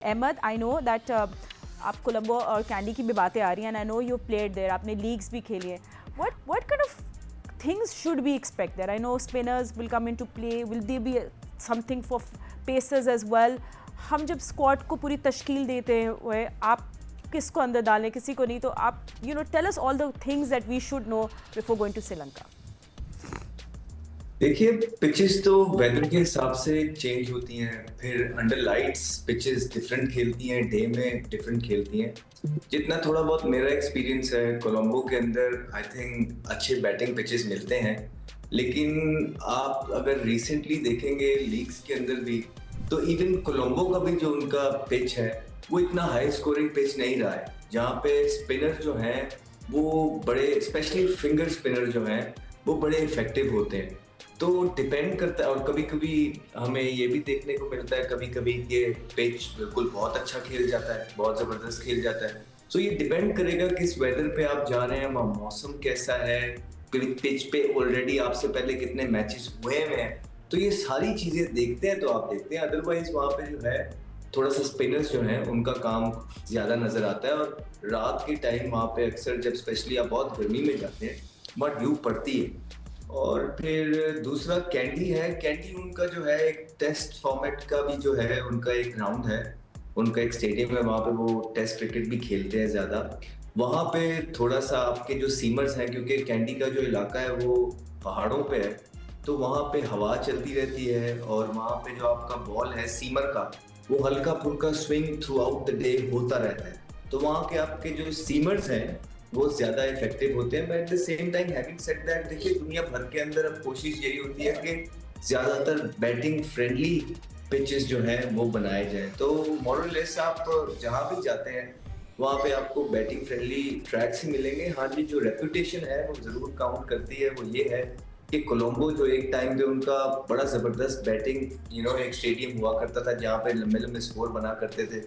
Ahmad, I know that आप कोलंबो और candy की भी बातें आ रही हैं, I know you played there, आपने लीग्स भी खेली हैं. What kind of things should we expect there? I know spinners will come into play. Will there be something for pacers as well? हम जब स्क्वाड को पूरी तश्कील देते हुए आप किसको अंदर डालें, किसी को नहीं, तो आप tell us all the things that we should know before going to Sri Lanka. देखिए, पिचेस तो वेदर के हिसाब से चेंज होती हैं, फिर अंडर लाइट्स पिचेस डिफरेंट खेलती हैं, डे में डिफरेंट खेलती हैं. जितना थोड़ा बहुत मेरा एक्सपीरियंस है, कोलंबो के अंदर आई थिंक अच्छे बैटिंग पिचेस मिलते हैं. लेकिन आप अगर रिसेंटली देखेंगे लीग्स के अंदर भी, तो इवन कोलंबो का भी जो उनका पिच है वो इतना हाई स्कोरिंग पिच नहीं रहा है, जहाँ पे स्पिनर जो हैं वो बड़े, स्पेशली फिंगर स्पिनर जो हैं वो बड़े इफेक्टिव होते हैं. तो डिपेंड करता है, और कभी कभी हमें ये भी देखने को मिलता है कभी कभी ये पिच बिल्कुल बहुत अच्छा खेल जाता है, बहुत ज़बरदस्त खेल जाता है. तो ये डिपेंड करेगा किस वेदर पे आप जा रहे हैं, वहाँ मौसम कैसा है, पिच पे ऑलरेडी आपसे पहले कितने मैचेस हुए हैं. तो ये सारी चीज़ें देखते हैं तो आप देखते हैं. अदरवाइज वहाँ पे जो है थोड़ा सा स्पिनर्स जो हैं उनका काम ज़्यादा नज़र आता है. और रात के टाइम वहाँ पे अक्सर जब स्पेशली आप बहुत गर्मी में जाते हैं वहाँ ड्यू पड़ती है. और फिर दूसरा कैंडी है. कैंडी उनका जो है एक टेस्ट फॉर्मेट का भी जो है उनका एक ग्राउंड है, उनका एक स्टेडियम है, वहाँ पे वो टेस्ट क्रिकेट भी खेलते हैं ज़्यादा. वहाँ पे थोड़ा सा आपके जो सीमर्स हैं, क्योंकि कैंडी का जो इलाका है वो पहाड़ों पे है, तो वहाँ पे हवा चलती रहती है, और वहाँ पे जो आपका बॉल है सीमर का वो हल्का फुल्का swing through out the day होता रहता है. तो वहाँ के आपके जो सीमर्स हैं वो ज़्यादा इफेक्टिव होते हैं. But at the same time having said that, देखिए दुनिया भर के अंदर अब कोशिश यही होती है कि ज़्यादातर बैटिंग फ्रेंडली पिचेस जो हैं वो बनाए जाए. तो मोरलेस आप जहाँ भी जाते हैं वहाँ पे आपको बैटिंग फ्रेंडली ट्रैक्स ही मिलेंगे. हाँ जी, जो रेपुटेशन है वो ज़रूर काउंट करती है. वो ये है कि कोलंबो जो एक टाइम पे उनका बड़ा ज़बरदस्त बैटिंग एक स्टेडियम हुआ करता था जहाँ पे लंबे लंबे स्कोर बना करते थे,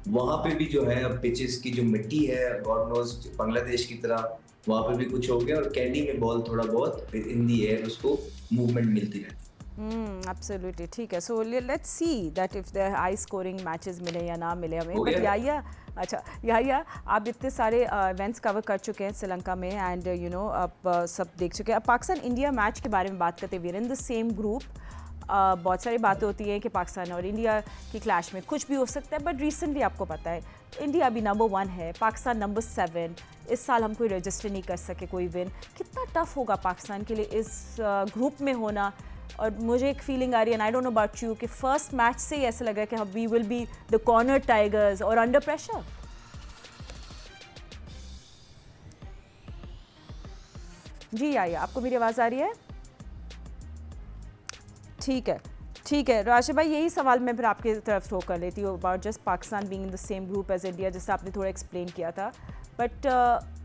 वहाँ पे भी जो है अब पिचेस की जो मिट्टी है, गॉड नोज बांग्लादेश की तरह वहाँ पे भी कुछ हो गया, और कैंडी में बॉल थोड़ा बहुत इन दी एयर उसको मूवमेंट मिलती रहती है. एब्सोल्युटली ठीक है. So let's see that if the high scoring matches मिले या ना मिले हमें. हो बट गया. या अच्छा या आप इतने सारे इवेंट्स कवर कर चुके हैं श्रीलंका में, एंड आप सब देख चुके हैं. अब पाकिस्तान इंडिया मैच के बारे में बात करते हुए, इन द सेम ग्रुप बहुत सारी बातें होती हैं कि पाकिस्तान और इंडिया की क्लैश में कुछ भी हो सकता है, बट रिसेंटली आपको पता है इंडिया अभी नंबर 1 है, पाकिस्तान नंबर 7. इस साल हम कोई रजिस्टर नहीं कर सके कोई विन. कितना टफ होगा पाकिस्तान के लिए इस ग्रुप में होना. और मुझे एक फीलिंग आ रही है, I don't know about you, कि फर्स्ट मैच से ही ऐसा लग रहा है कि we will be the corner tigers और अंडर प्रेशर. जी आइए, आपको मेरी आवाज़ आ रही है? ठीक है राशिद भाई, यही सवाल मैं फिर आपकी तरफ थ्रो कर लेती हूँ about just Pakistan being in the same group as India, जैसे आपने थोड़ा एक्सप्लेन किया था. बट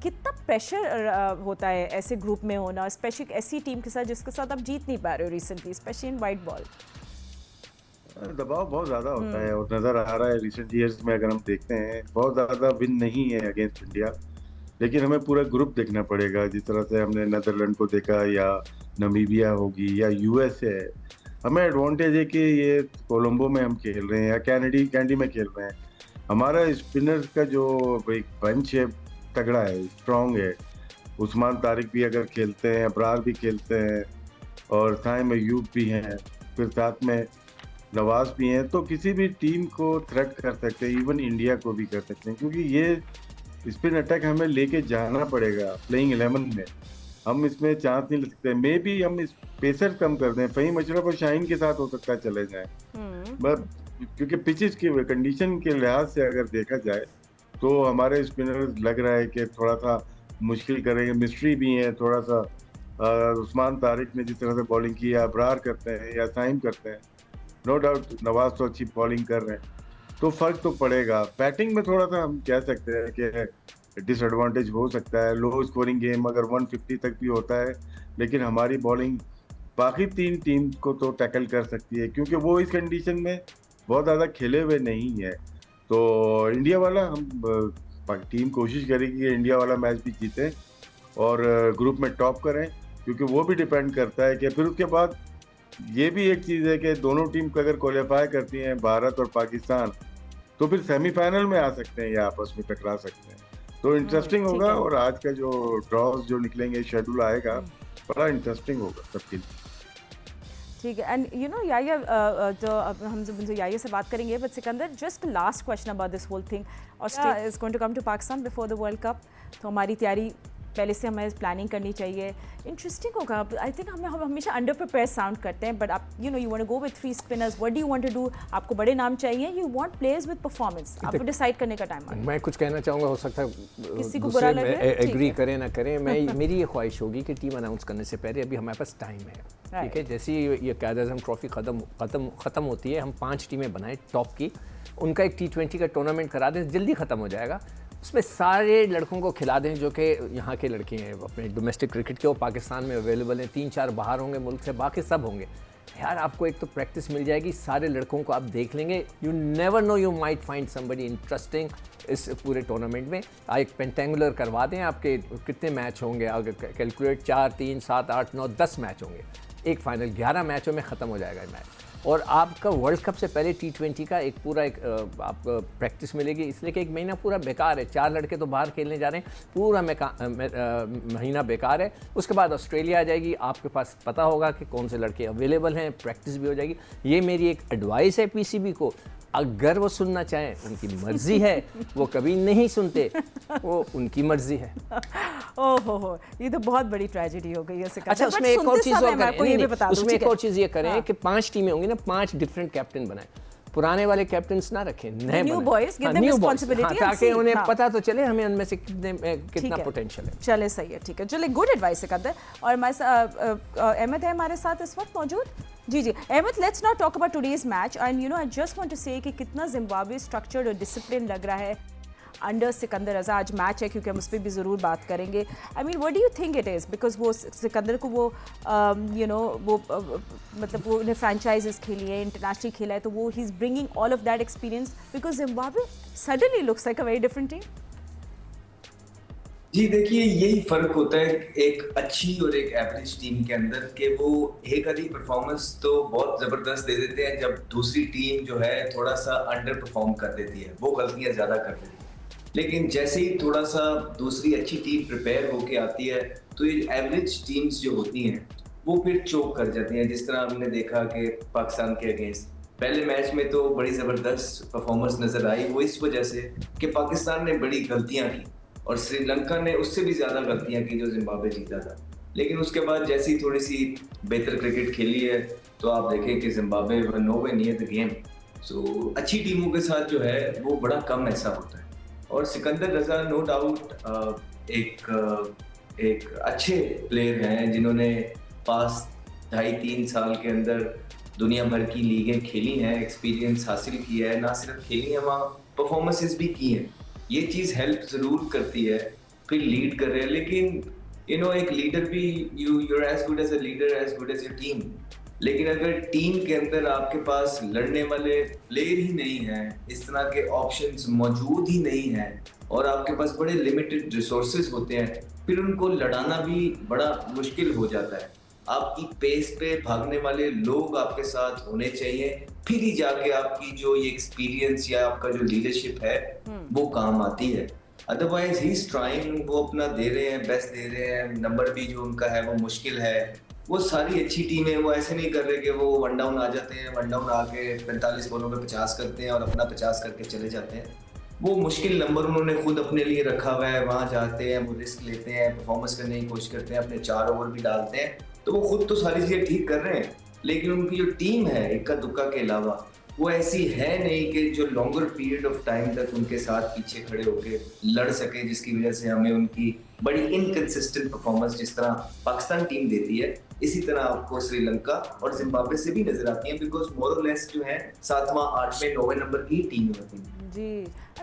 कितना प्रेशर होता है ऐसे ग्रुप में होना, स्पेशली ऐसी टीम के साथ जिसके साथ आप जीत नहीं पा रहे हो recently, specially in white ball. दबाव बहुत ज़्यादा होता है, और नज़र आ रहा है रिसेंट ईयर्स में. अगर हम देखते हैं बहुत ज़्यादा विन नहीं है अगेंस्ट इंडिया, लेकिन हमें पूरा ग्रुप देखना पड़ेगा. जिस तरह से हमने नीदरलैंड को देखा, या नमीबिया होगी, या यूएसए है. हमें एडवांटेज है कि ये कोलंबो में हम खेल रहे हैं या कैंडी में खेल रहे हैं. हमारा स्पिनर का जो एक बंच है तगड़ा है, स्ट्रॉन्ग है. उस्मान तारिक भी अगर खेलते हैं, अबरार भी खेलते हैं, और साइम अयूब भी हैं, फिर साथ में नवाज भी हैं. तो किसी भी टीम को थ्रेट कर सकते हैं, इवन इंडिया को भी कर सकते हैं, क्योंकि ये स्पिन अटैक हमें लेके जाना पड़ेगा प्लेइंग 11 में. हम इसमें चांस नहीं ले सकते. मे भी हम इस पेसर कम कर दें, फ़हीम अशरफ और शाहीन के साथ हो सकता है चले जाएं. बस क्योंकि पिचेस की कंडीशन के लिहाज से अगर देखा जाए तो हमारे स्पिनर लग रहा है कि थोड़ा सा मुश्किल करेंगे. मिस्ट्री भी है थोड़ा सा. उस्मान तारिक ने जिस तरह से बॉलिंग की, या अबरार करते हैं या साइम करते हैं, नो डाउट नवाज तो अच्छी बॉलिंग कर रहे हैं, तो फर्क तो पड़ेगा. बैटिंग में थोड़ा सा हम कह सकते हैं कि डिसएडवांटेज हो सकता है. लो स्कोरिंग गेम अगर 150 तक भी होता है, लेकिन हमारी बॉलिंग बाकी 3 टीम को तो टैकल कर सकती है, क्योंकि वो इस कंडीशन में बहुत ज़्यादा खेले हुए नहीं है. तो इंडिया वाला हम टीम कोशिश करेगी कि इंडिया वाला मैच भी जीते और ग्रुप में टॉप करें, क्योंकि वो भी डिपेंड करता है कि फिर उसके बाद ये भी एक चीज़ है कि दोनों टीम को अगर क्वालिफाई करती हैं, भारत और पाकिस्तान, तो फिर सेमीफाइनल में आ सकते हैं या आपस में टकरा सकते हैं। तो इंटरेस्टिंग ठीक होगा है। और आज का जो ड्रॉज जो निकलेंगे, शेड्यूल आएगा, बड़ा इंटरेस्टिंग होगा सबके लिए। ठीक है। एंड यू नो याया, तो अब हम जब उनसे याया से बात करेंगे, but Sikandar, just last question about this whole thing. Australia is going to come to Pakistan before the world cup, तो हमारी तैयारी पहले से हमें प्लानिंग करनी चाहिए। इंटरेस्टिंग होगा। आई थिंक हम हमेशा अंडर प्रिपेयर साउंड करते हैं, बट आप you know you want to go with 3 spinners, what do you want to do? आपको बड़े नाम चाहिए, you want players with performance, आपको डिसाइड करने का टाइम आ गया। मैं कुछ कहना चाहूँगा, हो सकता है किसी को बुरा लगे, ठीक एग्री है। करें ना करें, मैं मेरी ये ख्वाहिश होगी कि टीम अनाउंस करने से पहले अभी हमारे पास टाइम है, ठीक है। जैसे ही ये कायद-ए-आज़म ट्रॉफी ख़त्म होती है, हम 5 टीमें बनाएं टॉप की, उनका एक T20 का टूर्नामेंट करा दें, जल्दी ख़त्म हो जाएगा। उसमें सारे लड़कों को खिला दें जो कि यहाँ के लड़के हैं अपने डोमेस्टिक क्रिकेट के, वो पाकिस्तान में अवेलेबल हैं, 3-4 बाहर होंगे मुल्क से, बाकी सब होंगे। यार आपको एक तो प्रैक्टिस मिल जाएगी, सारे लड़कों को आप देख लेंगे, you never know, you might find somebody interesting इस पूरे टूर्नामेंट में। एक पेंटेंगुलर करवा दें, आपके कितने मैच होंगे, अगर कैलकुलेट 4, 3, 7, 8, 9, 10 मैच होंगे, एक फाइनल 11 मैचों में ख़त्म हो जाएगा ये मैच। और आपका वर्ल्ड कप से पहले T20 का एक पूरा आप प्रैक्टिस मिलेगी, इसलिए कि एक महीना पूरा बेकार है। 4 लड़के तो बाहर खेलने जा रहे हैं, पूरा महीना बेकार है। उसके बाद ऑस्ट्रेलिया आ जाएगी, आपके पास पता होगा कि कौन से लड़के अवेलेबल हैं, प्रैक्टिस भी हो जाएगी। ये मेरी एक एडवाइस है PCB को, अगर वो सुनना चाहें, उनकी मर्जी है, वो कभी नहीं सुनते, वो उनकी मर्जी है। ओहो, ये तो बहुत बड़ी ट्रेजेडी हो गई है सिकंदर। अच्छा, उसमें एक और चीज़ और करें, उसमें एक और चीज़ ये करें हाँ। कि 5 टीमें होंगी ना, 5 डिफरेंट कैप्टन बनाएं, पुराने वाले कैप्टन्स ना रखें, नए न्यू बनाएं। Boys, give them new boys, responsibility, हाँ, ताकि उन्हें पता तो चले हमें उनमें से कितना पोटेंशियल है। चले, सही है, ठीक है, चले, गुड एडवाइस सिकंदर। और अहमद है हमारे साथ इस वक्त मौजूद। जी जी Ahmad, let's not talk about today's match, and you know I just want to say कि कितना जिम्बाब्वे स्ट्रक्चर्ड और डिसिप्लिन लग रहा है अंडर सिकंदर रजा। आज मैच है, क्योंकि हम उस पर भी ज़रूर बात करेंगे। I mean what do you think it is, because वो सिकंदर को वो यू नो वो मतलब वो उन्हें फ्रेंचाइजेस खेली है, इंटरनेशनल खेला है, तो वो he is bringing all of that experience, because Zimbabwe suddenly looks like a very different team. जी देखिए, यही फर्क होता है एक अच्छी और एक एवरेज टीम के अंदर, कि वो एक आधी परफॉर्मेंस तो बहुत जबरदस्त दे देते हैं, जब दूसरी टीम जो है थोड़ा सा अंडर परफॉर्म कर देती है, वो गलतियां ज्यादा कर देती है। लेकिन जैसे ही थोड़ा सा दूसरी अच्छी टीम प्रिपेयर होके आती है, तो ये एवरेज टीम्स जो होती हैं वो फिर चोक कर जाती हैं। जिस तरह हमने देखा कि पाकिस्तान के अगेंस्ट पहले मैच में तो बड़ी ज़बरदस्त परफॉर्मेंस नज़र आई, वो इस वजह से कि पाकिस्तान ने बड़ी गलतियां की और श्रीलंका ने उससे भी ज़्यादा गलतियां की जो जिम्बाब्वे जीता था। लेकिन उसके बाद जैसी थोड़ी सी बेहतर क्रिकेट खेली है, तो आप देखें कि Zimbabwe nowhere near the game. So अच्छी टीमों के साथ जो है वो बड़ा कम ऐसा होता है। और सिकंदर रजा नो डाउट एक अच्छे प्लेयर हैं, जिन्होंने पास 2.5-3 साल के अंदर दुनिया भर की लीगें खेली हैं, एक्सपीरियंस हासिल किया है, ना सिर्फ खेली है, वहाँ परफॉर्मेंसेस भी की हैं। ये चीज़ हेल्प ज़रूर करती है, फिर लीड कर रहे हैं। लेकिन यू नो एक लीडर भी, you're as good as a leader as good as your team। लेकिन अगर टीम के अंदर आपके पास लड़ने वाले प्लेयर ही नहीं हैं, इस तरह के ऑप्शंस मौजूद ही नहीं हैं, और आपके पास बड़े लिमिटेड रिसोर्सेज होते हैं, फिर उनको लड़ाना भी बड़ा मुश्किल हो जाता है। आपकी पेस पे भागने वाले लोग आपके साथ होने चाहिए, फिर ही जाके आपकी जो ये एक्सपीरियंस या आपका जो लीडरशिप है वो काम आती है। अदरवाइज ही इज ट्राइंग, वो अपना दे रहे हैं, बेस्ट दे रहे हैं, नंबर भी जो उनका है वो मुश्किल है। वो सारी अच्छी टीमें वो ऐसे नहीं कर रहे कि वो वन डाउन आ जाते हैं, वन डाउन आके 45 बॉलों में 50 करते हैं और अपना 50 करके चले जाते हैं। वो मुश्किल नंबर उन्होंने खुद अपने लिए रखा हुआ है, वहाँ जाते हैं, वो रिस्क लेते हैं, परफॉर्मेंस करने की कोशिश करते हैं, अपने 4 ओवर भी डालते हैं, तो वो खुद तो सारी चीज़ें ठीक कर रहे हैं। लेकिन उनकी जो टीम है इक्का दुक्का के अलावा, वो ऐसी है नहीं कि जो लॉन्गर पीरियड ऑफ टाइम तक उनके साथ पीछे खड़े होके लड़ सके, जिसकी वजह से हमें उनकी बड़ी इनकंसिस्टेंट परफॉर्मेंस जिस तरह पाकिस्तान टीम देती है, इसी तरह आपको श्रीलंका और जिम्बाब्वे से भी नजर आती है, बिकॉज मोर और लेस जो है 7वां 8वें 9वें नंबर की टीम होती है। जी